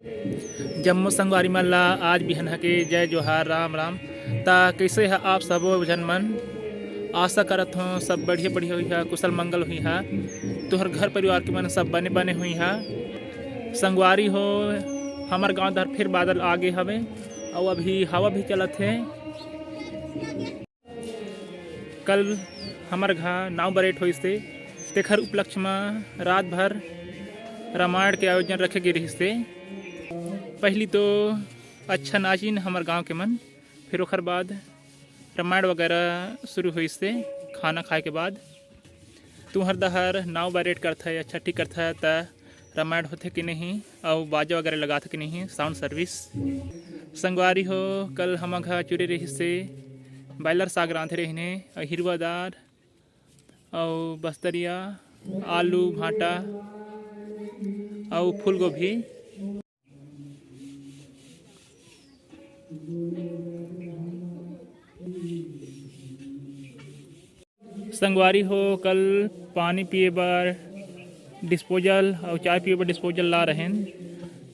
जम्मू संगवारी मन ला आज बिहन के जय जोहार राम राम। ता कैसे है आप सब जन मन? आशा करत हूँ सब बढ़िया बढ़िया हुई है, कुशल मंगल हुई है। तुहर घर परिवार के मन सब बने बने हुई है। संगवारी हो हमार गांव दर फिर बादल आगे हवे और अभी हवा भी चलत है। कल हमार घर नाव बरेट हुई से तेखर उपलक्ष्य में रात भर रामायण के आयोजन रखे गए रही से। पहली तो अच्छा नाचिन हमार गांव के मन, फिर ओखर बाद रामायण वगैरह शुरू हुई से खाना खाए के बाद। तुहर दहर नाव बरेट करता है अच्छा ठीक करता है त रामायण होते कि नहीं और बाजा वगैरह लगाते कि नहीं साउंड सर्विस। संगवारी हो कल हम घर चुरे रही से बायलर साग रांधे रहने और हिरवादार और बस्तरिया आलू भाटा और फूल गोभी। संगवारी हो कल पानी पिए बर डिस्पोजल और चाय पिए बर डिस्पोजल ला रहें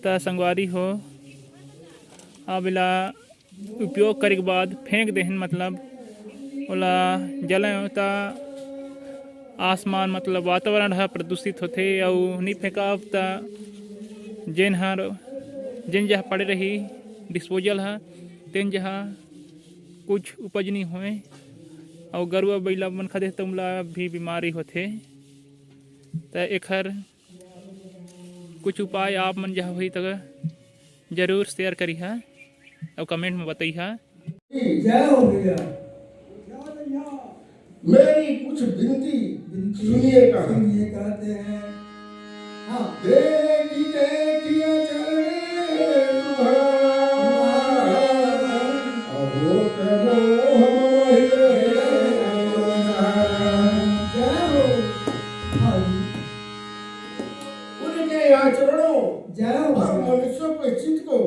त संगवारी हो अबला उपयोग करे के बाद फेंक देहन, मतलब ओला जलाए त आसमान मतलब वातावरण है प्रदूषित होते और नहीं फेंकाब त जेन जहाँ पड़े रही डिस्पोजल है तेन जहाँ कुछ उपज नहीं होए और गरुआ बैला मन खादे तुमला भी बीमारी होते। तो एखर कुछ उपाय आप मन जहाँ हुई तो जरूर शेयर करी है और कमेंट में बताई है। जय हो भैया। मेरी कुछ विनती सुनिएगा। सुनिए कहते हैं हाँ। देखी देखिए चलने तुम्हारा अहो करो उनके आचरणों और मनुष्यों के चित्त को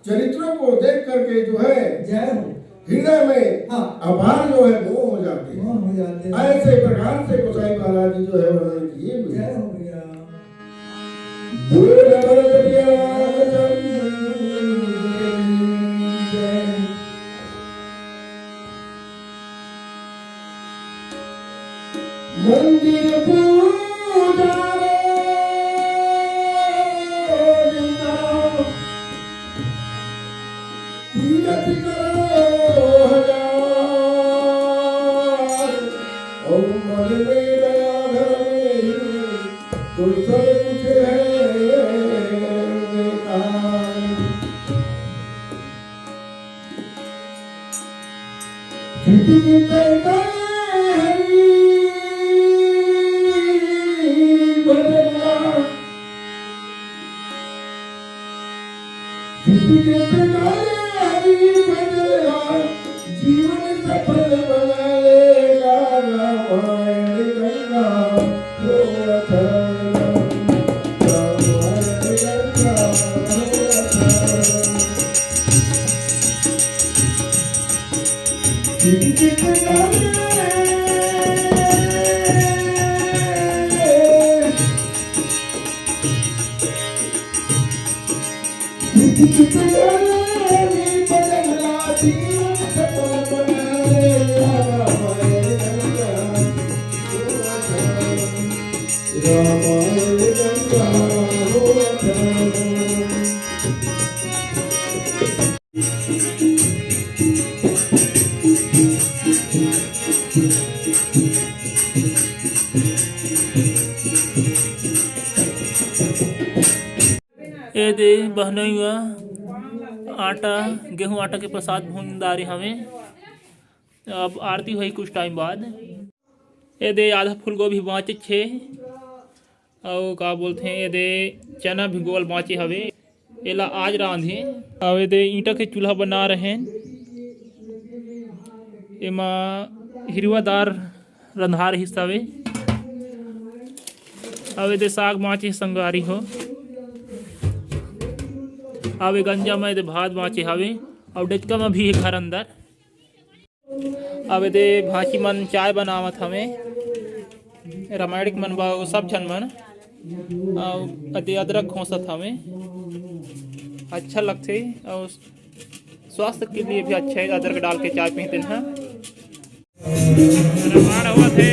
चरित्रों को देख करके जो है जय हो हृदय में आभार जो है मोह हो जाते हैं। ऐसे प्रकार से गोसाई महाराज जी जो है वर्णन किए जय हो भैया। मंदिर पूजा तीरथ करो हजार और मन में दया घर में कोई सब कुछ है बेकार। जितनी पैदा जीवन सफल बनाएगा रामायण गंगा ये दे बहनोई हुआ आटा गेहूं आटा के प्रसाद भूनदारी हमें। अब आरती हुई कुछ टाइम बाद। ये दे आधा फूल गोभी बाँचे छे और का बोलते हैं ये दे चना भी गोल बाँचे हवे एला आज रांधे। अब ये दे ईंटा के चूल्हा बना रहे एमा हिरवादार रंधार हिस्सावे। अब ये दे साग बाँचे संगवारी हो। आवे गंजा में दे भात बाँचे हवे और डेचका में भी है घर अंदर। आवे दे भाची मन चाय बनावत हमें रामायण मन सब झन मन अदे अदरक घोसत हमें। अच्छा लगते और स्वास्थ्य के लिए भी अच्छा है। अदरक डाल के चाय पीते हैं। रवाना हुआ थे।